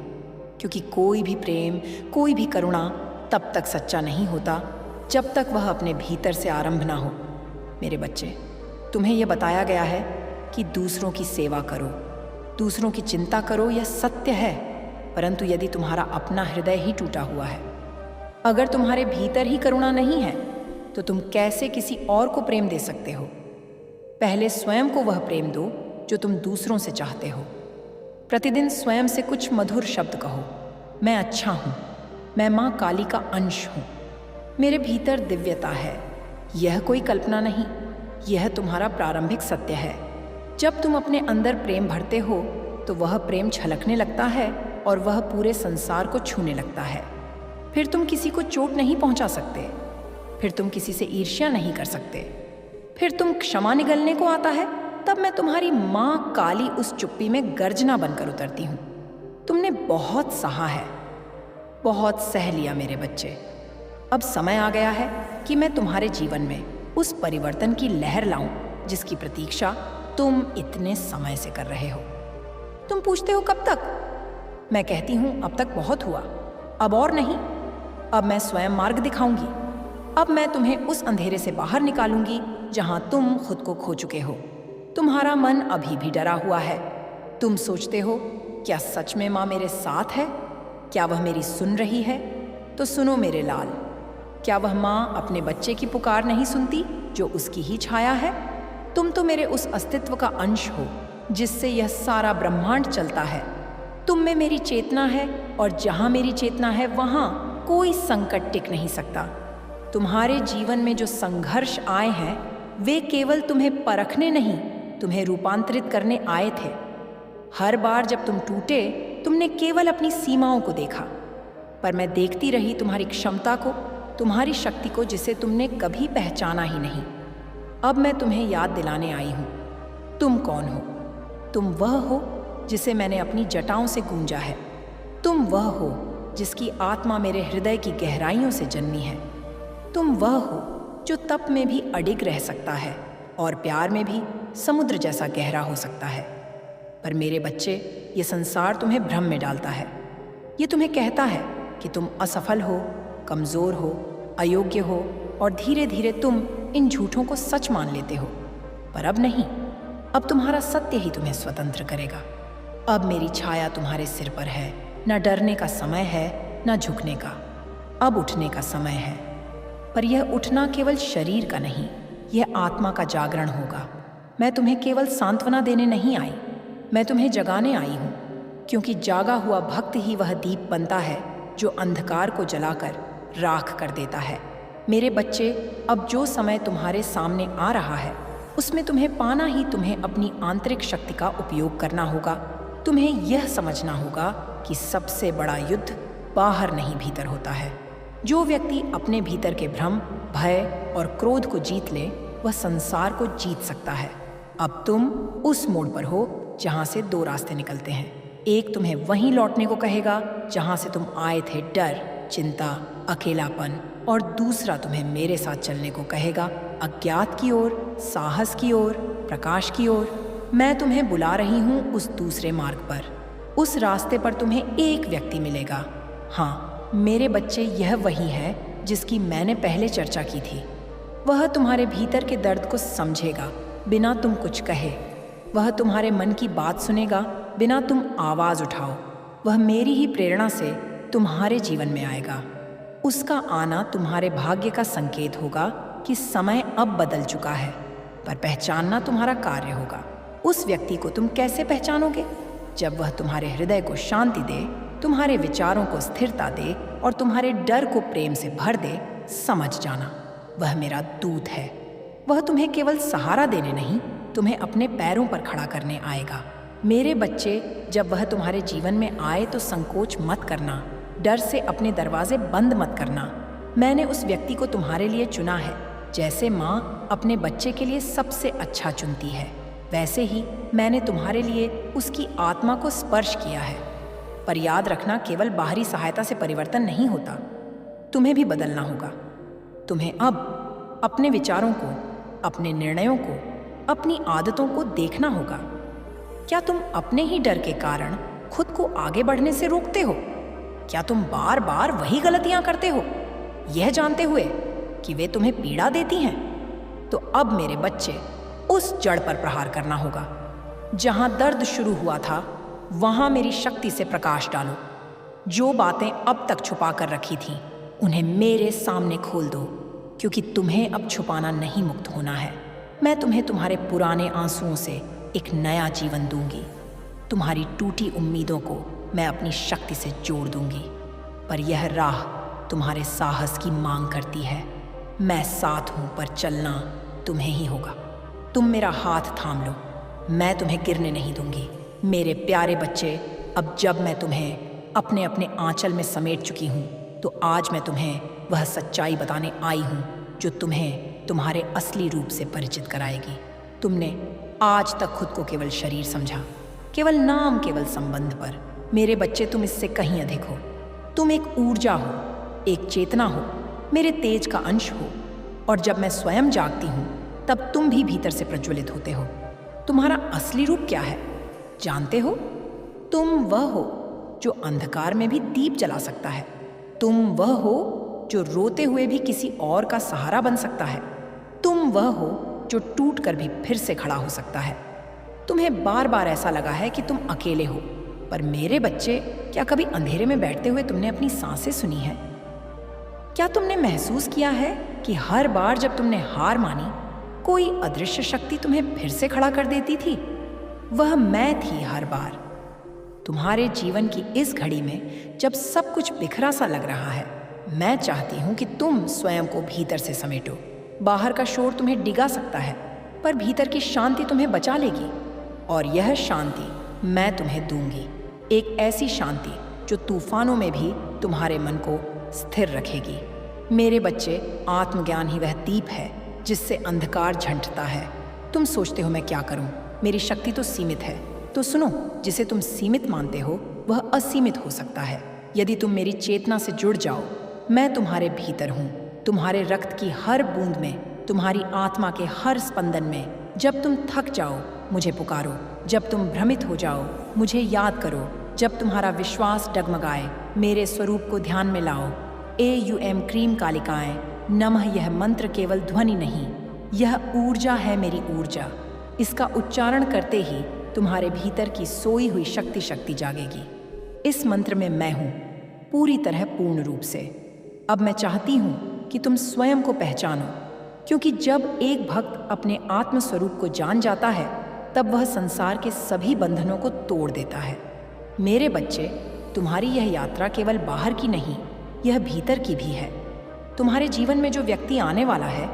क्योंकि कोई भी प्रेम, कोई भी करुणा तब तक सच्चा नहीं होता जब तक वह अपने भीतर से आरंभ ना हो। मेरे बच्चे, तुम्हें यह बताया गया है कि दूसरों की सेवा करो, दूसरों की चिंता करो, यह सत्य है। परंतु यदि तुम्हारा अपना हृदय ही टूटा हुआ है, अगर तुम्हारे भीतर ही करुणा नहीं है, तो तुम कैसे किसी और को प्रेम दे सकते हो? पहले स्वयं को वह प्रेम दो जो तुम दूसरों से चाहते हो। प्रतिदिन स्वयं से कुछ मधुर शब्द कहो, मैं अच्छा हूँ, मैं माँ काली का अंश हूँ, मेरे भीतर दिव्यता है। यह कोई कल्पना नहीं, यह तुम्हारा प्रारंभिक सत्य है। जब तुम अपने अंदर प्रेम भरते हो, तो वह प्रेम छलकने लगता है और वह पूरे संसार को छूने लगता है। फिर तुम किसी को चोट नहीं पहुंचा सकते, फिर तुम किसी से ईर्ष्या नहीं कर सकते, फिर तुम क्षमा निगलने को आता है, तब मैं तुम्हारी माँ काली उस चुप्पी में गर्जना बनकर उतरती हूँ। तुमने बहुत सहा है, बहुत सह लिया मेरे बच्चे। अब समय आ गया है कि मैं तुम्हारे जीवन में उस परिवर्तन की लहर लाऊं जिसकी प्रतीक्षा तुम इतने समय से कर रहे हो। तुम पूछते हो कब तक? मैं कहती हूँ अब तक बहुत हुआ, अब और नहीं। अब मैं स्वयं मार्ग दिखाऊंगी। अब मैं तुम्हें उस अंधेरे से बाहर निकालूंगी जहां तुम खुद को खो चुके हो। तुम्हारा मन अभी भी डरा हुआ है। तुम सोचते हो, क्या सच में माँ मेरे साथ है? क्या वह मेरी सुन रही है? तो सुनो मेरे लाल, क्या वह माँ अपने बच्चे की पुकार नहीं सुनती जो उसकी ही छाया है? तुम तो मेरे उस अस्तित्व का अंश हो जिससे यह सारा ब्रह्मांड चलता है। तुम में मेरी चेतना है और जहाँ मेरी चेतना है वहाँ कोई संकट टिक नहीं सकता। तुम्हारे जीवन में जो संघर्ष आए हैं, वे केवल तुम्हें परखने नहीं, तुम्हें रूपांतरित करने आए थे। हर बार जब तुम टूटे, तुमने केवल अपनी सीमाओं को देखा, पर मैं देखती रही तुम्हारी क्षमता को, तुम्हारी शक्ति को, जिसे तुमने कभी पहचाना ही नहीं। अब मैं तुम्हें याद दिलाने आई हूँ, तुम कौन हो। तुम वह हो जिसे मैंने अपनी जटाओं से गूंजा है। तुम वह हो जिसकी आत्मा मेरे हृदय की गहराइयों से जन्मी है। तुम वह हो जो तप में भी अडिग रह सकता है और प्यार में भी समुद्र जैसा गहरा हो सकता है। पर मेरे बच्चे, ये संसार तुम्हें भ्रम में डालता है। ये तुम्हें कहता है कि तुम असफल हो, कमज़ोर हो, अयोग्य हो, और धीरे धीरे तुम इन झूठों को सच मान लेते हो। पर अब नहीं, अब तुम्हारा सत्य ही तुम्हें स्वतंत्र करेगा। अब मेरी छाया तुम्हारे सिर पर है। न डरने का समय है, न झुकने का। अब उठने का समय है। पर यह उठना केवल शरीर का नहीं, यह आत्मा का जागरण होगा। मैं तुम्हें केवल सांत्वना देने नहीं आई, मैं तुम्हें जगाने आई हूँ, क्योंकि जागा हुआ भक्त ही वह दीप बनता है जो अंधकार को जलाकर राख कर देता है। मेरे बच्चे, अब जो समय तुम्हारे सामने आ रहा है उसमें तुम्हें पाना ही तुम्हें अपनी आंतरिक शक्ति का उपयोग करना होगा। तुम्हें यह समझना होगा कि सबसे बड़ा युद्ध बाहर नहीं भीतर होता है। जो व्यक्ति अपने भीतर के भ्रम, भय और क्रोध को जीत ले वह संसार को जीत सकता है। अब तुम उस मोड़ पर हो जहां से दो रास्ते निकलते हैं। एक तुम्हें वहीं लौटने को कहेगा जहां से तुम आए थे, डर, चिंता, अकेलापन, और दूसरा तुम्हें मेरे साथ चलने को कहेगा, अज्ञात की ओर, साहस की ओर, प्रकाश की ओर। मैं तुम्हें बुला रही हूं उस दूसरे मार्ग पर। उस रास्ते पर तुम्हें एक व्यक्ति मिलेगा। हाँ मेरे बच्चे, यह वही है जिसकी मैंने पहले चर्चा की थी। वह तुम्हारे भीतर के दर्द को समझेगा बिना तुम कुछ कहे। वह तुम्हारे मन की बात सुनेगा बिना तुम आवाज उठाओ। वह मेरी ही प्रेरणा से तुम्हारे जीवन में आएगा। उसका आना तुम्हारे भाग्य का संकेत होगा कि समय अब बदल चुका है, पर पहचानना तुम्हारा कार्य होगा। उस व्यक्ति को तुम कैसे पहचानोगे? जब वह तुम्हारे हृदय को शांति दे, तुम्हारे विचारों को स्थिरता दे और तुम्हारे डर को प्रेम से भर दे। समझ जाना, वह मेरा दूत है। वह तुम्हें केवल सहारा देने नहीं, तुम्हें अपने पैरों पर खड़ा करने आएगा। मेरे बच्चे, जब वह तुम्हारे जीवन में आए तो संकोच मत करना, डर से अपने दरवाजे बंद मत करना। मैंने उस व्यक्ति को तुम्हारे लिए चुना है। जैसे माँ अपने बच्चे के लिए सबसे अच्छा चुनती है, वैसे ही मैंने तुम्हारे लिए उसकी आत्मा को स्पर्श किया है। पर याद रखना, केवल बाहरी सहायता से परिवर्तन नहीं होता, तुम्हें भी बदलना होगा। तुम्हें अब अपने विचारों को, अपने निर्णयों को, अपनी आदतों को देखना होगा। क्या तुम अपने ही डर के कारण खुद को आगे बढ़ने से रोकते हो? क्या तुम बार बार वही गलतियां करते हो, यह जानते हुए कि वे तुम्हें पीड़ा देती हैं? तो अब मेरे बच्चे, उस जड़ पर प्रहार करना होगा। जहां दर्द शुरू हुआ था वहां मेरी शक्ति से प्रकाश डालो। जो बातें अब तक छुपा कर रखी थीं उन्हें मेरे सामने खोल दो, क्योंकि तुम्हें अब छुपाना नहीं, मुक्त होना है। मैं तुम्हें तुम्हारे पुराने आंसुओं से एक नया जीवन दूंगी। तुम्हारी टूटी उम्मीदों को मैं अपनी शक्ति से जोड़ दूंगी। पर यह राह तुम्हारे साहस की मांग करती है। मैं साथ हूं, पर चलना तुम्हें ही होगा। तुम मेरा हाथ थाम लो, मैं तुम्हें गिरने नहीं दूंगी। मेरे प्यारे बच्चे, अब जब मैं तुम्हें अपने अपने आंचल में समेट चुकी हूं, तो आज मैं तुम्हें वह सच्चाई बताने आई हूं जो तुम्हें तुम्हारे असली रूप से परिचित कराएगी। तुमने आज तक खुद को केवल शरीर समझा, केवल नाम, केवल संबंध पर। मेरे बच्चे, तुम इससे कहीं अधिक हो। तुम एक ऊर्जा हो, एक चेतना हो, मेरे तेज का अंश हो। और जब मैं स्वयं जागती हूँ तब तुम भी भीतर से प्रज्वलित होते हो। तुम्हारा असली रूप क्या है जानते हो? तुम वह हो जो अंधकार में भी दीप जला सकता है। तुम वह हो जो रोते हुए भी किसी और का सहारा बन सकता है। तुम वह हो जो टूट कर भी फिर से खड़ा हो सकता है। तुम्हें बार बार ऐसा लगा है कि तुम अकेले हो, पर मेरे बच्चे, क्या कभी अंधेरे में बैठते हुए तुमने अपनी सांसें सुनी है? क्या तुमने महसूस किया है कि हर बार जब तुमने हार मानी, कोई अदृश्य शक्ति तुम्हें फिर से खड़ा कर देती थी? वह मैं थी हर बार। तुम्हारे जीवन की इस घड़ी में जब सब कुछ बिखरा सा लग रहा है, मैं चाहती हूं कि तुम स्वयं को भीतर से समेटो। बाहर का शोर तुम्हें डिगा सकता है, पर भीतर की शांति तुम्हें बचा लेगी। और यह शांति मैं तुम्हें दूंगी, एक ऐसी शांति जो तूफानों में भी तुम्हारे मन को स्थिर रखेगी। मेरे बच्चे, आत्मज्ञान ही वह दीप है जिससे अंधकार झंटता है। तुम सोचते हो मैं क्या करूं, मेरी शक्ति तो सीमित है। तो सुनो, जिसे तुम सीमित मानते हो वह असीमित हो सकता है यदि तुम मेरी चेतना से जुड़ जाओ। मैं तुम्हारे भीतर हूँ, तुम्हारे रक्त की हर बूंद में, तुम्हारी आत्मा के हर स्पंदन में। जब तुम थक जाओ मुझे पुकारो, जब तुम भ्रमित हो जाओ मुझे याद करो, जब तुम्हारा विश्वास डगमगाए मेरे स्वरूप को ध्यान में लाओ। AUM क्रीम कालिकाएं नमः, यह मंत्र केवल ध्वनि नहीं, यह ऊर्जा है, मेरी ऊर्जा। इसका उच्चारण करते ही तुम्हारे भीतर की सोई हुई शक्ति जागेगी। इस मंत्र में मैं हूँ, पूरी तरह पूर्ण रूप से। अब मैं चाहती हूँ कि तुम स्वयं को पहचानो, क्योंकि जब एक भक्त अपने आत्म स्वरूप को जान जाता है तब वह संसार के सभी बंधनों को तोड़ देता है। मेरे बच्चे, तुम्हारी यह यात्रा केवल बाहर की नहीं, यह भीतर की भी है। तुम्हारे जीवन में जो व्यक्ति आने वाला है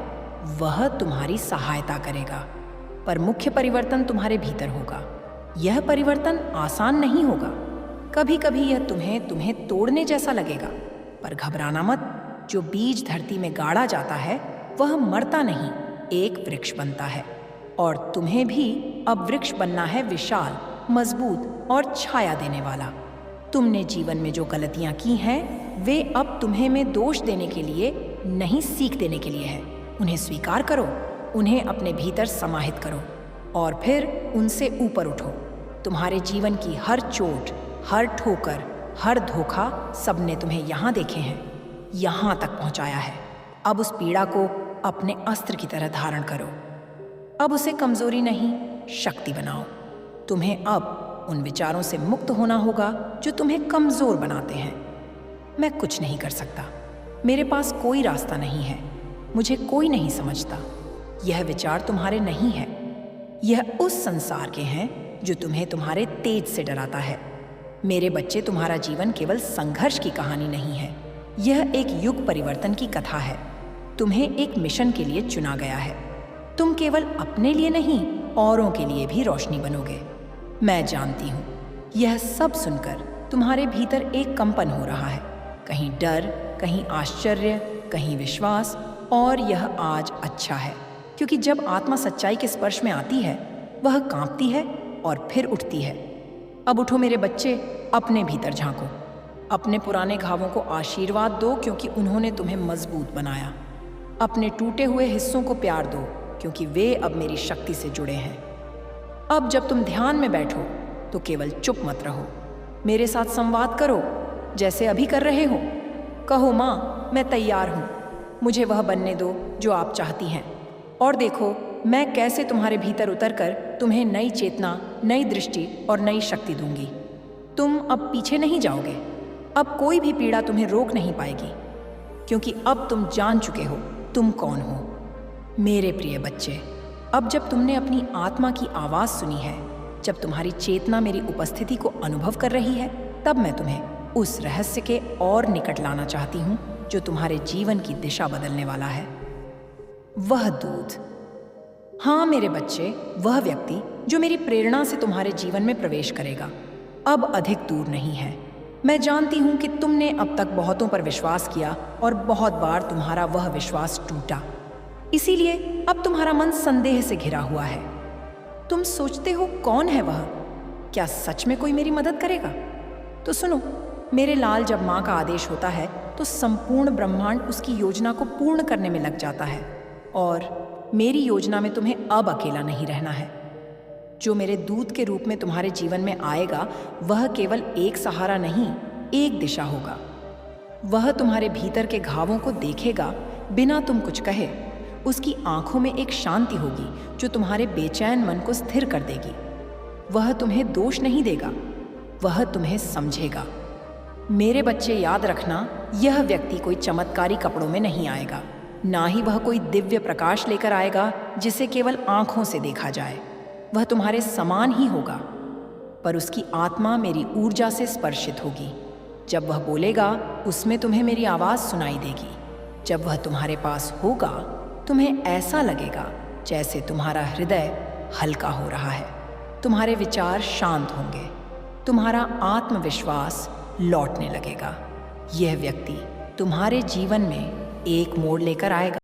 वह तुम्हारी सहायता करेगा, पर मुख्य परिवर्तन तुम्हारे भीतर होगा। यह परिवर्तन आसान नहीं होगा। कभी कभी यह तुम्हें तोड़ने जैसा लगेगा, पर घबराना मत। जो बीज धरती में गाड़ा जाता है वह मरता नहीं, एक वृक्ष बनता है। और तुम्हें भी अब वृक्ष बनना है, विशाल, मजबूत और छाया देने वाला। तुमने जीवन में जो गलतियां की हैं वे अब तुम्हें में दोष देने के लिए नहीं, सीख देने के लिए है। उन्हें स्वीकार करो, उन्हें अपने भीतर समाहित करो और फिर उनसे ऊपर उठो। तुम्हारे जीवन की हर चोट, हर ठोकर, हर धोखा, सबने तुम्हें यहाँ देखे हैं, यहाँ तक पहुँचाया है। अब उस पीड़ा को अपने अस्त्र की तरह धारण करो। अब उसे कमजोरी नहीं, शक्ति बनाओ। तुम्हें अब उन विचारों से मुक्त होना होगा जो तुम्हें कमजोर बनाते हैं। मैं कुछ नहीं कर सकता, मेरे पास कोई रास्ता नहीं है, मुझे कोई नहीं समझता। यह विचार तुम्हारे नहीं है, यह उस संसार के हैं जो तुम्हें तुम्हारे तेज से डराता है। मेरे बच्चे, तुम्हारा जीवन केवल संघर्ष की कहानी नहीं है, यह एक युग परिवर्तन की कथा है। तुम्हें एक मिशन के लिए चुना गया है। तुम केवल अपने लिए नहीं, औरों के लिए भी रोशनी बनोगे। मैं जानती हूँ। यह सब सुनकर तुम्हारे भीतर एक कंपन हो रहा है, कहीं डर, कहीं आश्चर्य, कहीं विश्वास। और यह आज अच्छा है, क्योंकि जब आत्मा सच्चाई के स्पर्श में आती है वह कांपती है और फिर उठती है। अब उठो मेरे बच्चे, अपने भीतर झांको। अपने पुराने घावों को आशीर्वाद दो, क्योंकि उन्होंने तुम्हें मजबूत बनाया। अपने टूटे हुए हिस्सों को प्यार दो, क्योंकि वे अब मेरी शक्ति से जुड़े हैं। अब जब तुम ध्यान में बैठो तो केवल चुप मत रहो, मेरे साथ संवाद करो जैसे अभी कर रहे हो। कहो, माँ मैं तैयार हूँ, मुझे वह बनने दो जो आप चाहती हैं। और देखो मैं कैसे तुम्हारे भीतर उतरकर तुम्हें नई चेतना, नई दृष्टि और नई शक्ति दूंगी। तुम अब पीछे नहीं जाओगे। अब कोई भी पीड़ा तुम्हें रोक नहीं पाएगी, क्योंकि अब तुम जान चुके हो तुम कौन हो। मेरे प्रिय बच्चे, अब जब तुमने अपनी आत्मा की आवाज़ सुनी है, जब तुम्हारी चेतना मेरी उपस्थिति को अनुभव कर रही है, तब मैं तुम्हें उस रहस्य के और निकट लाना चाहती हूँ जो तुम्हारे जीवन की दिशा बदलने वाला है। वह दूत, हाँ मेरे बच्चे, वह व्यक्ति जो मेरी प्रेरणा से तुम्हारे जीवन में प्रवेश करेगा, अब अधिक दूर नहीं है। मैं जानती हूँ कि तुमने अब तक बहुतों पर विश्वास किया और बहुत बार तुम्हारा वह विश्वास टूटा। इसीलिए अब तुम्हारा मन संदेह से घिरा हुआ है। तुम सोचते हो कौन है वह? क्या सच में कोई मेरी मदद करेगा? तो सुनो, मेरे लाल, जब माँ का आदेश होता है तो संपूर्ण ब्रह्मांड उसकी योजना को पूर्ण करने में लग जाता है। और मेरी योजना में तुम्हें अब अकेला नहीं रहना है। जो मेरे दूत के रूप में तुम्हारे जीवन में आएगा वह केवल एक सहारा नहीं, एक दिशा होगा। वह तुम्हारे भीतर के घावों को देखेगा बिना तुम कुछ कहे। उसकी आंखों में एक शांति होगी जो तुम्हारे बेचैन मन को स्थिर कर देगी। वह तुम्हें दोष नहीं देगा, वह तुम्हें समझेगा। मेरे बच्चे, याद रखना, यह व्यक्ति कोई चमत्कारी कपड़ों में नहीं आएगा, ना ही वह कोई दिव्य प्रकाश लेकर आएगा जिसे केवल आंखों से देखा जाए। वह तुम्हारे समान ही होगा, पर उसकी आत्मा मेरी ऊर्जा से स्पर्शित होगी। जब वह बोलेगा उसमें तुम्हें मेरी आवाज़ सुनाई देगी। जब वह तुम्हारे पास होगा तुम्हें ऐसा लगेगा जैसे तुम्हारा हृदय हल्का हो रहा है, तुम्हारे विचार शांत होंगे, तुम्हारा आत्मविश्वास लौटने लगेगा। यह व्यक्ति तुम्हारे जीवन में एक मोड़ लेकर आएगा।